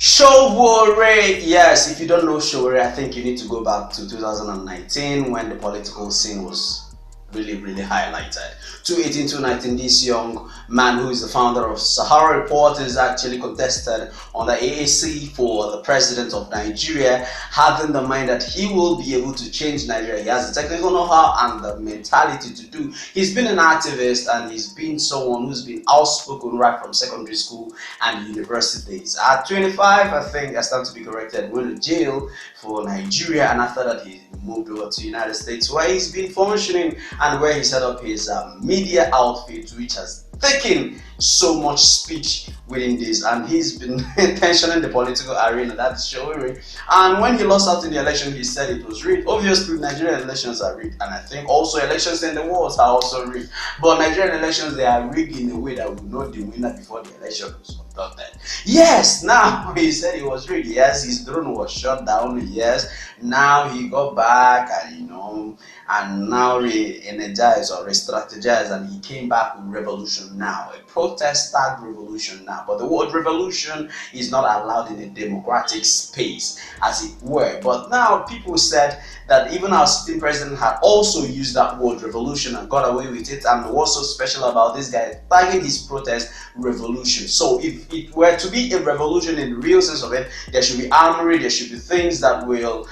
Sowore, yes, if you don't know Sowore, I think you need to go back to 2019 when the political scene was really highlighted. 2018 2019, this young man who is the founder of Sahara Reporters actually contested on the AAC for the president of Nigeria, having the mind that he will be able to change Nigeria. He has the technical know-how and the mentality to do. He's been an activist and he's been someone who's been outspoken right from secondary school and university days. At 25, I think I stand to be corrected, went to jail for Nigeria, and after that he moved over to the United States where he's been functioning and where he set up his media outfit, which has taken so much speech within this, and he's been tensioning the political arena. That's Sowore. And when he lost out in the election, he said it was rigged. Obviously, Nigerian elections are rigged, and I think also elections in the world are also rigged. But Nigerian elections, they are rigged in a way that we know the winner before the election was conducted. Yes, now he said it was rigged. Yes, his drone was shut down. Yes, now he got back and and now re-energized or re-strategized, and he came back with revolution now, a protest tag revolution now. But the word revolution is not allowed in a democratic space, as it were. But now people said that even our sitting president had also used that word revolution and got away with it. And what's so special about this guy tagging his protest revolution? So if it were to be a revolution in the real sense of it, there should be armory, there should be things that will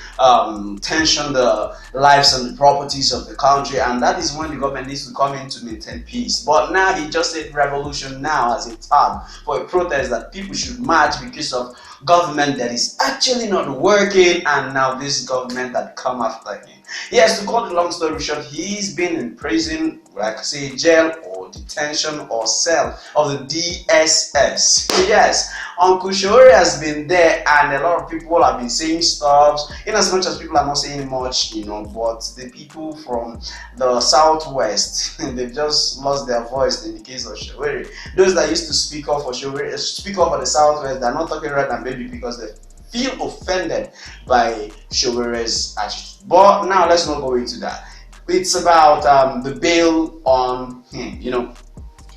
tension the lives and the properties of the country, and that is when the government needs to come in to maintain peace. But now he just said revolution now as a tag for a protest that people should march because of government that is actually not working, and now this government that come after him. Yes, to cut the long story short, he's been in prison, like I say, jail or detention or cell of the DSS. Yes, Uncle Sowore has been there, and a lot of people have been saying stuff, in as much as people are not saying much, but the people from the southwest, they've just lost their voice in the case of Sowore. Those that used to speak up for Sowore, speak up for the southwest, they're not talking right now, maybe because they feel offended by Sowore's attitude. But now let's not go into that. It's about the bail on him.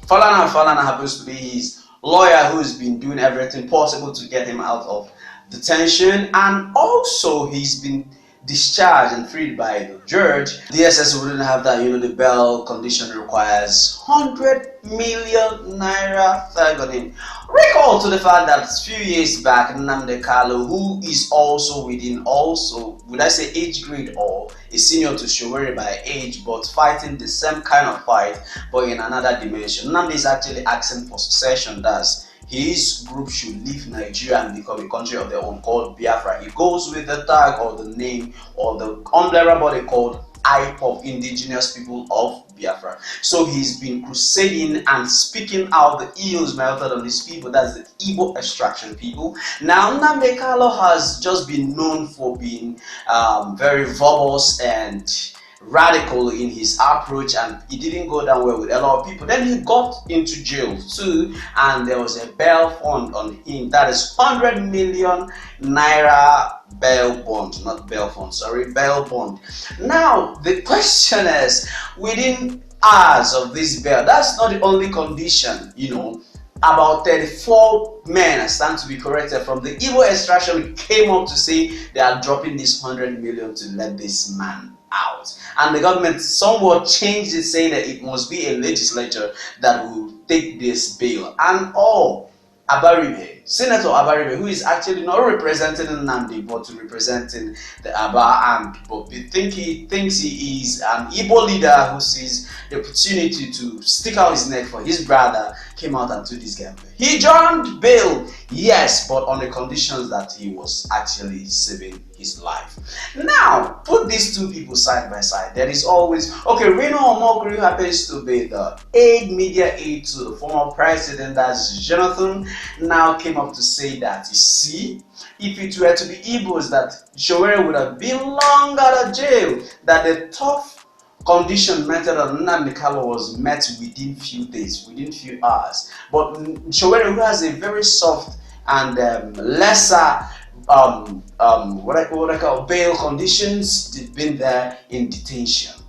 Falana happens to be his lawyer, who's been doing everything possible to get him out of detention, and also he's been discharged and freed by the judge. The SS wouldn't have that. The bail condition requires 100 million naira tag on him. Recall to the fact that a few years back, Nnamdi Kanu, who is also within, would I say age grade or a senior to Sowore by age, but fighting the same kind of fight, but in another dimension. Nnamdi is actually asking for succession. That's his group should leave Nigeria and become a country of their own called Biafra. He goes with the tag or the name or the umbrella body called IPOB, Indigenous People of Biafra. So he's been crusading and speaking out the ills melted on these people, that's the Igbo extraction people. Now Nnamdi Kanu has just been known for being very verbose and radical in his approach, and it didn't go down well with a lot of people. Then he got into jail too, and there was a bail fund on him, that is 100 million naira bail bond, not bail fund, sorry, bail bond. Now the question is, within hours of this bail, that's not the only condition. About 34 men, I stand to be corrected, from the Igbo extraction came up to say they are dropping this 100 million to let this man out, and the government somewhat changed it, saying that it must be a legislature that will take this bill. And Senator Abaribe, who is actually not representing Nnamdi but representing the Aba, but he thinks he is an Igbo leader who sees the opportunity to stick out his neck for his brother, came out and took this guy. He joined bail, yes, but on the conditions that he was actually saving his life. Now, put these two people side by side. There is always, Reno Omokri happens to be the media aide to the former president, that's Jonathan, now came up to say that, you see, if it were to be Igbos, that Sowore would have been long out of jail, that the tough condition method of Nnamdi Kanu was met within few days, within few hours. But Sowore, who has a very soft and lesser what I call bail conditions, they've been there in detention.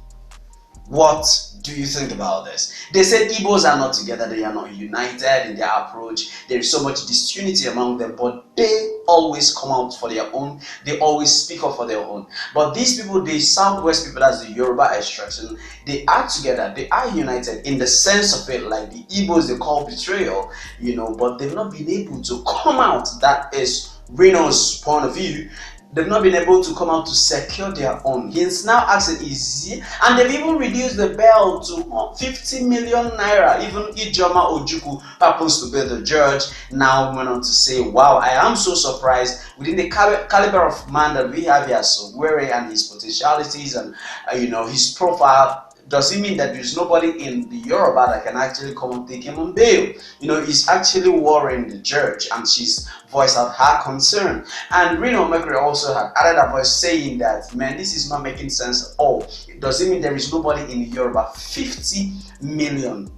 What do you think about this? They said Igbos are not together, they are not united in their approach, there is so much disunity among them, but they always come out for their own. They always speak up for their own. But these people, the Southwest people, as the Yoruba extraction, they are together. They are united in the sense of it, like the Igbos they call betrayal, but they've not been able to come out. That is Reno's point of view. They've not been able to come out to secure their own. He's now asking, and they've even reduced the bail to 50 million naira. Even Ijoma Ojukwu happens to be the judge. Now went on to say, wow, I am so surprised within the caliber of man that we have here, Sowore, and his potentialities and his profile. Does it mean that there's nobody in the Yoruba that can actually come and take him on bail? He's actually worrying the judge, and she's voiced out her concern. And Reno Mercury also had added a voice saying that, man, this is not making sense at all. Does it mean there is nobody in the Yoruba? 50 million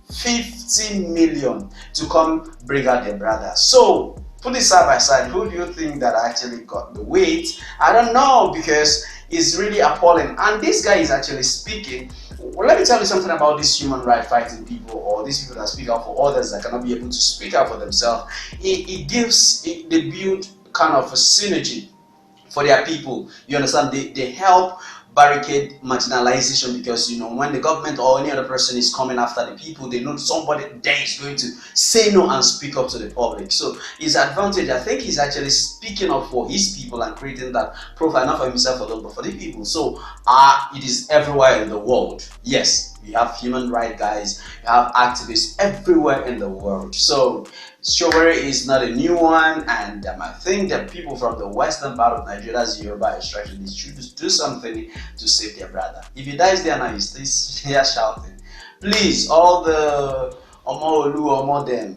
to come bring out their brother. So put it side by side. Who do you think that actually got the weight? I don't know, because it's really appalling. And this guy is actually speaking. Well, let me tell you something about these human rights fighting people, or these people that speak out for others that cannot be able to speak out for themselves. They build kind of a synergy for their people. You understand? They help barricade marginalization, because when the government or any other person is coming after the people, they know somebody there is going to say no and speak up to the public. So his advantage, I think, he's actually speaking up for his people and creating that profile, not for himself alone, but for the people. So it is everywhere in the world. Yes, we have human rights guys, we have activists everywhere in the world. So Sowore is not a new one, and I think that people from the western part of Nigeria, as Yoruba extraction, they should do something to save their brother. If he dies there now, he stays here shouting. Please, all the Omo Olu, Omo them,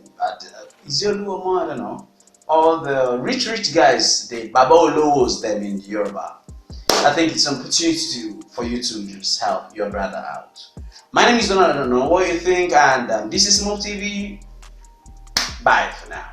is it Olu Omo? I don't know. All the rich guys, the Baba Olowos them in Yoruba. I think it's an opportunity for you to just help your brother out. My name is Donald. I don't know what you think, and this is Mobtv. Bye for now.